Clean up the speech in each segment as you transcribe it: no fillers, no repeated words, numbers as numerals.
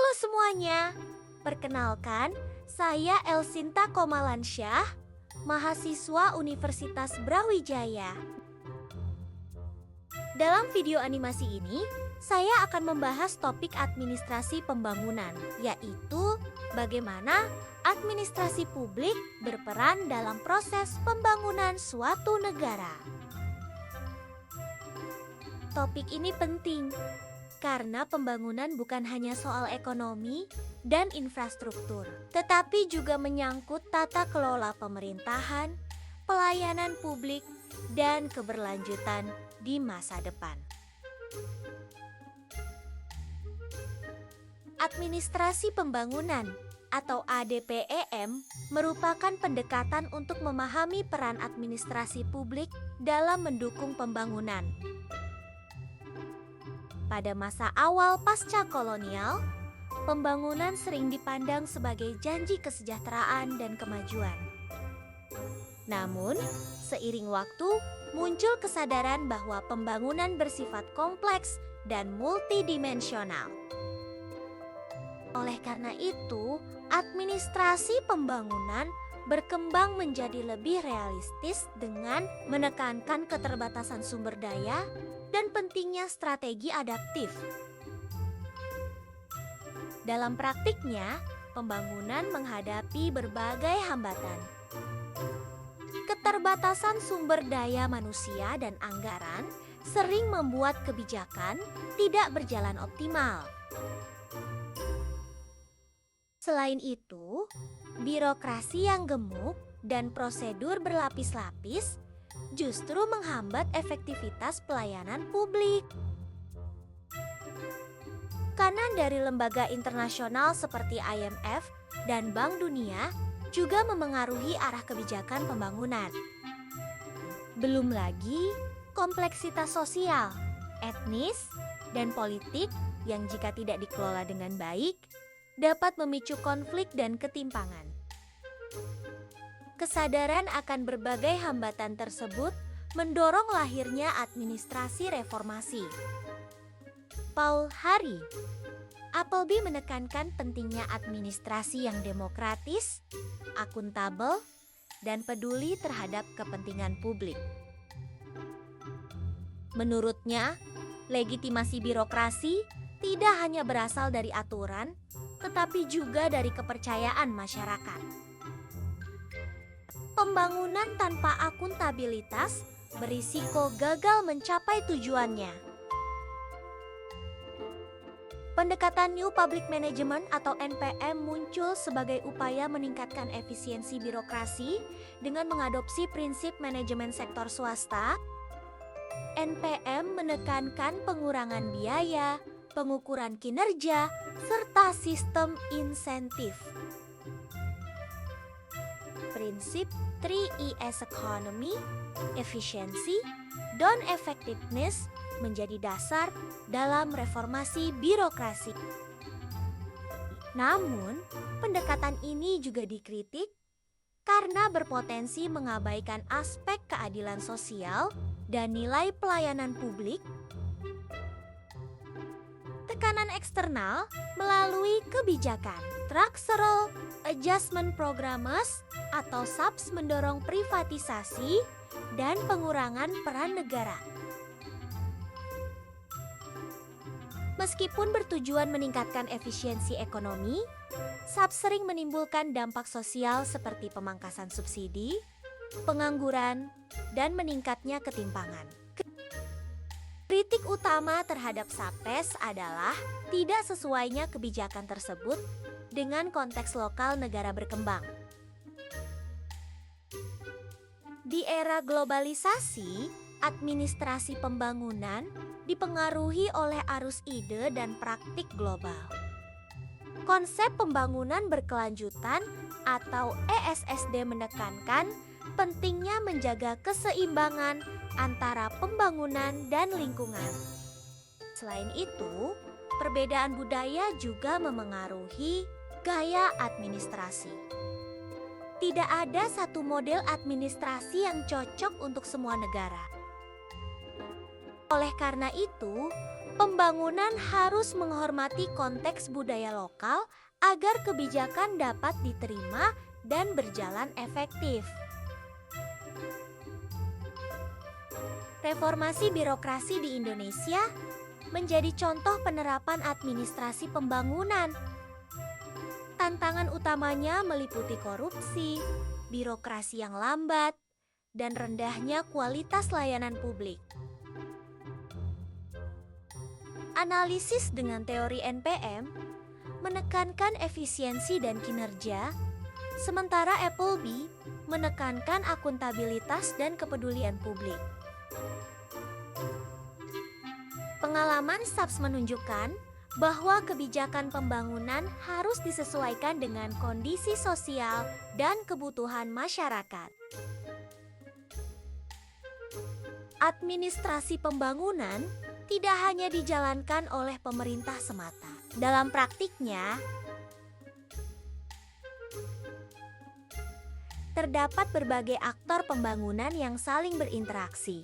Halo semuanya, perkenalkan saya Elsinta Komalansyah, mahasiswa Universitas Brawijaya. Dalam video animasi ini, saya akan membahas topik administrasi pembangunan, yaitu bagaimana administrasi publik berperan dalam proses pembangunan suatu negara. Topik ini penting karena pembangunan bukan hanya soal ekonomi dan infrastruktur, tetapi juga menyangkut tata kelola pemerintahan, pelayanan publik, dan keberlanjutan di masa depan. Administrasi pembangunan atau ADPEM merupakan pendekatan untuk memahami peran administrasi publik dalam mendukung pembangunan. Pada masa awal pasca kolonial, pembangunan sering dipandang sebagai janji kesejahteraan dan kemajuan. Namun, seiring waktu, muncul kesadaran bahwa pembangunan bersifat kompleks dan multidimensional. Oleh karena itu, administrasi pembangunan berkembang menjadi lebih realistis dengan menekankan keterbatasan sumber daya dan pentingnya strategi adaptif. Dalam praktiknya, pembangunan menghadapi berbagai hambatan. Keterbatasan sumber daya manusia dan anggaran sering membuat kebijakan tidak berjalan optimal. Selain itu, birokrasi yang gemuk dan prosedur berlapis-lapis justru menghambat efektivitas pelayanan publik. Kanan dari lembaga internasional seperti IMF dan Bank Dunia juga memengaruhi arah kebijakan pembangunan. Belum lagi kompleksitas sosial, etnis, dan politik yang jika tidak dikelola dengan baik dapat memicu konflik dan ketimpangan. Kesadaran akan berbagai hambatan tersebut mendorong lahirnya administrasi reformasi. Paul Harry, Appleby menekankan pentingnya administrasi yang demokratis, akuntabel, dan peduli terhadap kepentingan publik. Menurutnya, legitimasi birokrasi tidak hanya berasal dari aturan, tetapi juga dari kepercayaan masyarakat. Pembangunan tanpa akuntabilitas berisiko gagal mencapai tujuannya. Pendekatan New Public Management atau NPM muncul sebagai upaya meningkatkan efisiensi birokrasi dengan mengadopsi prinsip manajemen sektor swasta. NPM menekankan pengurangan biaya, pengukuran kinerja, serta sistem insentif. Prinsip 3Es Economy, efisiensi, dan effectiveness menjadi dasar dalam reformasi birokrasi. Namun, pendekatan ini juga dikritik karena berpotensi mengabaikan aspek keadilan sosial dan nilai pelayanan publik. Tekanan eksternal melalui kebijakan Structural Adjustment Programs atau SAPS mendorong privatisasi dan pengurangan peran negara. Meskipun bertujuan meningkatkan efisiensi ekonomi, SAPS sering menimbulkan dampak sosial seperti pemangkasan subsidi, pengangguran, dan meningkatnya ketimpangan. Kritik utama terhadap SAPES adalah tidak sesuainya kebijakan tersebut dengan konteks lokal negara berkembang. Di era globalisasi, administrasi pembangunan dipengaruhi oleh arus ide dan praktik global. Konsep pembangunan berkelanjutan atau ESSD menekankan pentingnya menjaga keseimbangan antara pembangunan dan lingkungan. Selain itu, perbedaan budaya juga memengaruhi gaya administrasi. Tidak ada satu model administrasi yang cocok untuk semua negara. Oleh karena itu, Pembangunan harus menghormati konteks budaya lokal agar kebijakan dapat diterima dan berjalan efektif. Reformasi birokrasi di Indonesia menjadi contoh penerapan administrasi pembangunan. Tantangan utamanya meliputi korupsi, birokrasi yang lambat, dan rendahnya kualitas layanan publik. Analisis dengan teori NPM menekankan efisiensi dan kinerja, sementara Appleby menekankan akuntabilitas dan kepedulian publik. Pengalaman SAPS menunjukkan bahwa kebijakan pembangunan harus disesuaikan dengan kondisi sosial dan kebutuhan masyarakat. Administrasi pembangunan tidak hanya dijalankan oleh pemerintah semata. Dalam praktiknya, terdapat berbagai aktor pembangunan yang saling berinteraksi,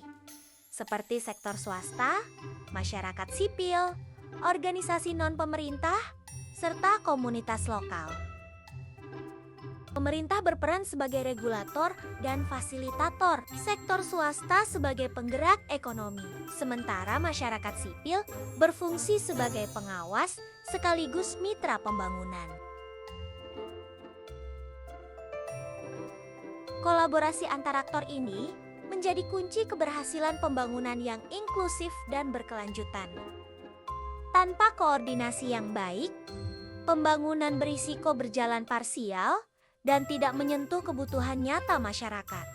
seperti sektor swasta, masyarakat sipil, organisasi non-pemerintah, serta komunitas lokal. Pemerintah berperan sebagai regulator dan fasilitator, sektor swasta sebagai penggerak ekonomi, sementara masyarakat sipil berfungsi sebagai pengawas sekaligus mitra pembangunan. Kolaborasi antar aktor ini menjadi kunci keberhasilan pembangunan yang inklusif dan berkelanjutan. Tanpa koordinasi yang baik, pembangunan berisiko berjalan parsial dan tidak menyentuh kebutuhan nyata masyarakat.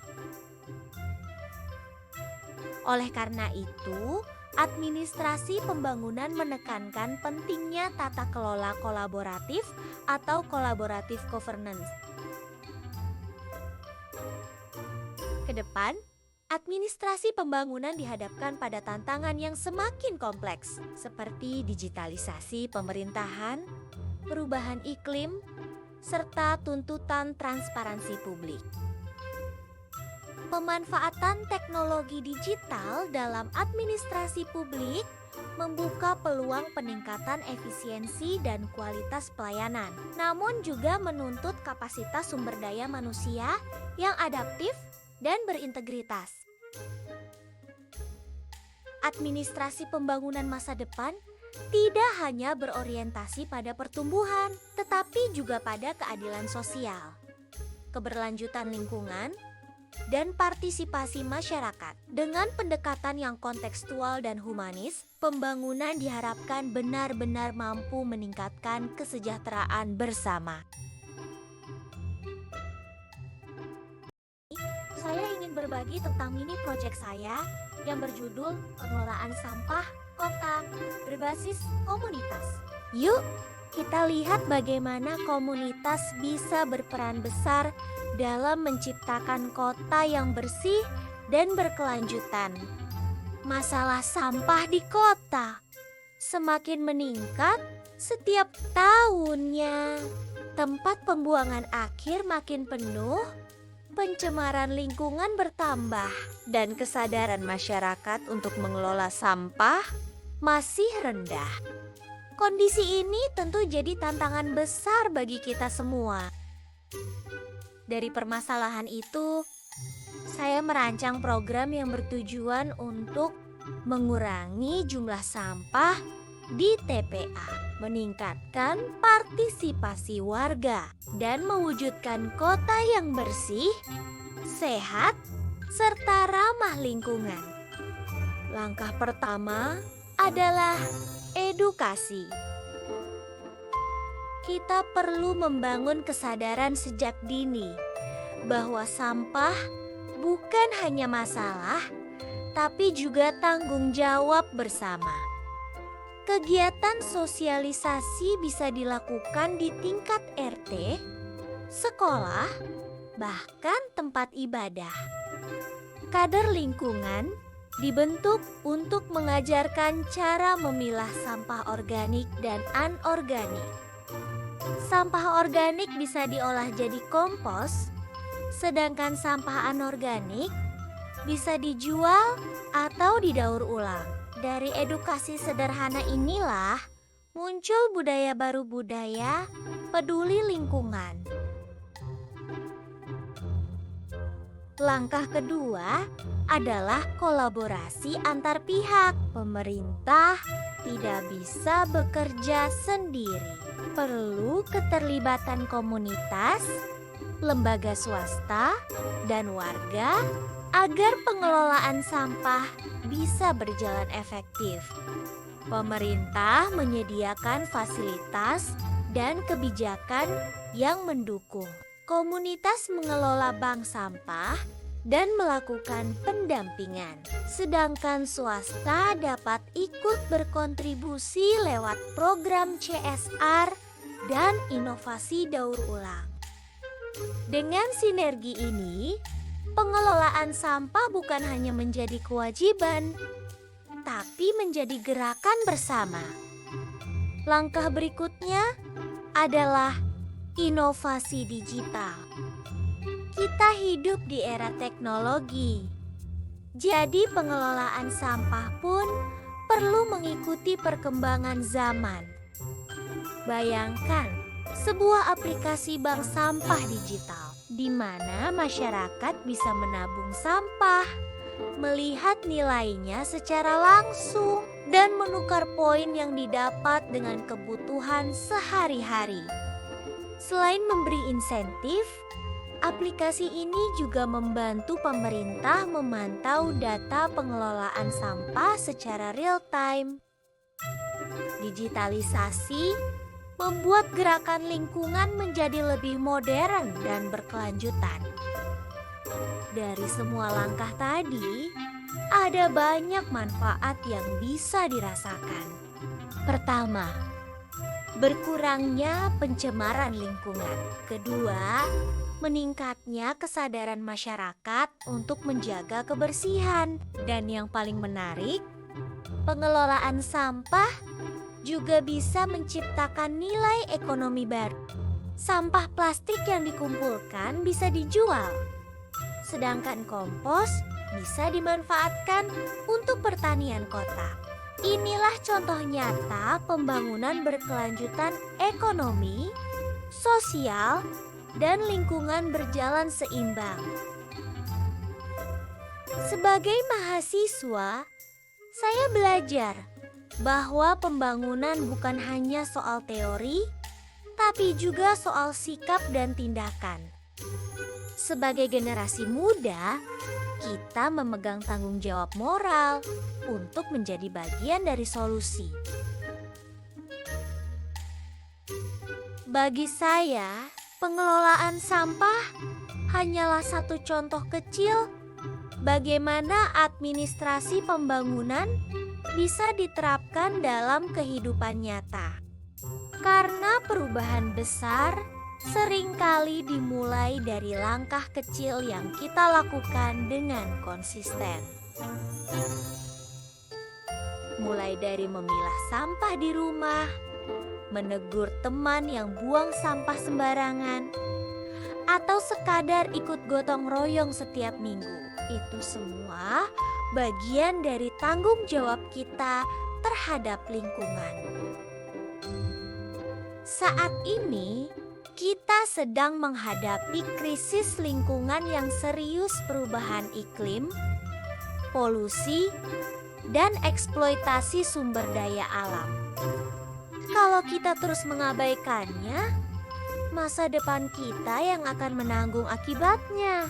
Oleh karena itu, administrasi pembangunan menekankan pentingnya tata kelola kolaboratif atau collaborative governance. Kedepan, administrasi pembangunan dihadapkan pada tantangan yang semakin kompleks, seperti digitalisasi pemerintahan, perubahan iklim, serta tuntutan transparansi publik. Pemanfaatan teknologi digital dalam administrasi publik membuka peluang peningkatan efisiensi dan kualitas pelayanan, namun juga menuntut kapasitas sumber daya manusia yang adaptif dan berintegritas. Administrasi pembangunan masa depan tidak hanya berorientasi pada pertumbuhan, tetapi juga pada keadilan sosial, keberlanjutan lingkungan, dan partisipasi masyarakat. Dengan pendekatan yang kontekstual dan humanis, pembangunan diharapkan benar-benar mampu meningkatkan kesejahteraan bersama. Saya ingin berbagi tentang mini project saya yang berjudul Pengelolaan Sampah Kota Berbasis Komunitas. Yuk, kita lihat bagaimana komunitas bisa berperan besar dalam menciptakan kota yang bersih dan berkelanjutan. Masalah sampah di kota semakin meningkat setiap tahunnya. Tempat pembuangan akhir makin penuh, pencemaran lingkungan bertambah, dan kesadaran masyarakat untuk mengelola sampah masih rendah. Kondisi ini tentu jadi tantangan besar bagi kita semua. Dari permasalahan itu, saya merancang program yang bertujuan untuk mengurangi jumlah sampah di TPA, meningkatkan partisipasi warga, dan mewujudkan kota yang bersih, sehat, serta ramah lingkungan. Langkah pertama adalah edukasi. Kita perlu membangun kesadaran sejak dini bahwa sampah bukan hanya masalah, tapi juga tanggung jawab bersama. Kegiatan sosialisasi bisa dilakukan di tingkat RT, sekolah, bahkan tempat ibadah. Kader lingkungan dibentuk untuk mengajarkan cara memilah sampah organik dan anorganik. Sampah organik bisa diolah jadi kompos, sedangkan sampah anorganik bisa dijual atau didaur ulang. Dari edukasi sederhana inilah muncul budaya baru, budaya peduli lingkungan. Langkah kedua adalah kolaborasi antar pihak. Pemerintah tidak bisa bekerja sendiri. Perlu keterlibatan komunitas, lembaga swasta, dan warga agar pengelolaan sampah bisa berjalan efektif. Pemerintah menyediakan fasilitas dan kebijakan yang mendukung. Komunitas mengelola bank sampah dan melakukan pendampingan. Sedangkan swasta dapat ikut berkontribusi lewat program CSR dan inovasi daur ulang. Dengan sinergi ini, pengelolaan sampah bukan hanya menjadi kewajiban, tapi menjadi gerakan bersama. Langkah berikutnya adalah inovasi digital. Kita hidup di era teknologi, jadi pengelolaan sampah pun perlu mengikuti perkembangan zaman. Bayangkan sebuah aplikasi bank sampah digital di mana masyarakat bisa menabung sampah, melihat nilainya secara langsung, dan menukar poin yang didapat dengan kebutuhan sehari-hari. Selain memberi insentif, aplikasi ini juga membantu pemerintah memantau data pengelolaan sampah secara real-time. Digitalisasi membuat gerakan lingkungan menjadi lebih modern dan berkelanjutan. Dari semua langkah tadi, ada banyak manfaat yang bisa dirasakan. Pertama, berkurangnya pencemaran lingkungan. Kedua, meningkatnya kesadaran masyarakat untuk menjaga kebersihan. Dan yang paling menarik, pengelolaan sampah juga bisa menciptakan nilai ekonomi baru. Sampah plastik yang dikumpulkan bisa dijual, sedangkan kompos bisa dimanfaatkan untuk pertanian kota. Inilah contoh nyata pembangunan berkelanjutan ekonomi, sosial, dan lingkungan berjalan seimbang. Sebagai mahasiswa, saya belajar bahwa pembangunan bukan hanya soal teori, tapi juga soal sikap dan tindakan. Sebagai generasi muda, kita memegang tanggung jawab moral untuk menjadi bagian dari solusi. Bagi saya, pengelolaan sampah hanyalah satu contoh kecil bagaimana administrasi pembangunan bisa diterapkan dalam kehidupan nyata. Karena perubahan besar seringkali dimulai dari langkah kecil yang kita lakukan dengan konsisten. Mulai dari memilah sampah di rumah, menegur teman yang buang sampah sembarangan, atau sekadar ikut gotong royong setiap minggu. Itu semua bagian dari tanggung jawab kita terhadap lingkungan. Saat ini, kita sedang menghadapi krisis lingkungan yang serius, perubahan iklim, polusi, dan eksploitasi sumber daya alam. Kalau kita terus mengabaikannya, masa depan kita yang akan menanggung akibatnya.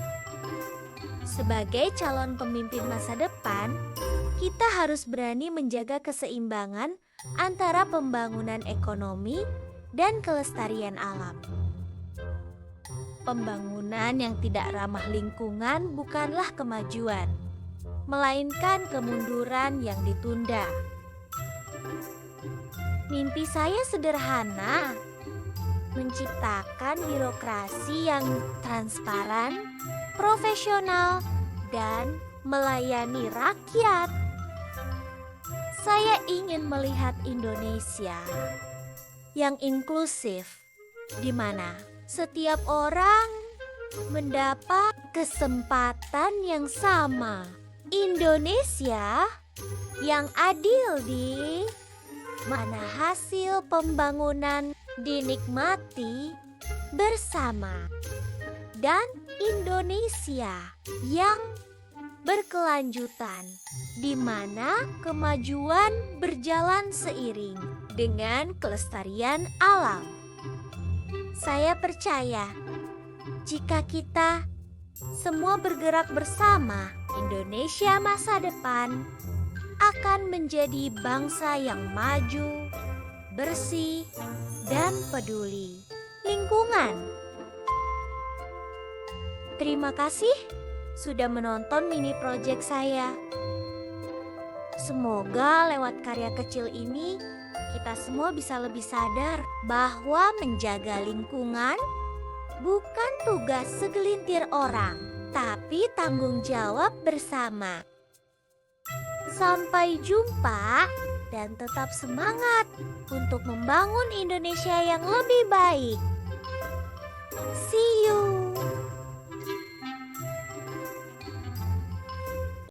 Sebagai calon pemimpin masa depan, kita harus berani menjaga keseimbangan antara pembangunan ekonomi dan kelestarian alam. Pembangunan yang tidak ramah lingkungan bukanlah kemajuan, melainkan kemunduran yang ditunda. Mimpi saya sederhana, menciptakan birokrasi yang transparan, profesional, dan melayani rakyat. Saya ingin melihat Indonesia yang inklusif, di mana setiap orang mendapat kesempatan yang sama. Indonesia yang adil di mana hasil pembangunan dinikmati bersama dan Indonesia yang berkelanjutan di mana kemajuan berjalan seiring dengan kelestarian alam. Saya percaya jika kita semua bergerak bersama, Indonesia masa depan akan menjadi bangsa yang maju, bersih, dan peduli lingkungan. Terima kasih sudah menonton mini project saya. Semoga lewat karya kecil ini kita semua bisa lebih sadar bahwa menjaga lingkungan bukan tugas segelintir orang, tapi tanggung jawab bersama. Sampai jumpa dan tetap semangat untuk membangun Indonesia yang lebih baik. See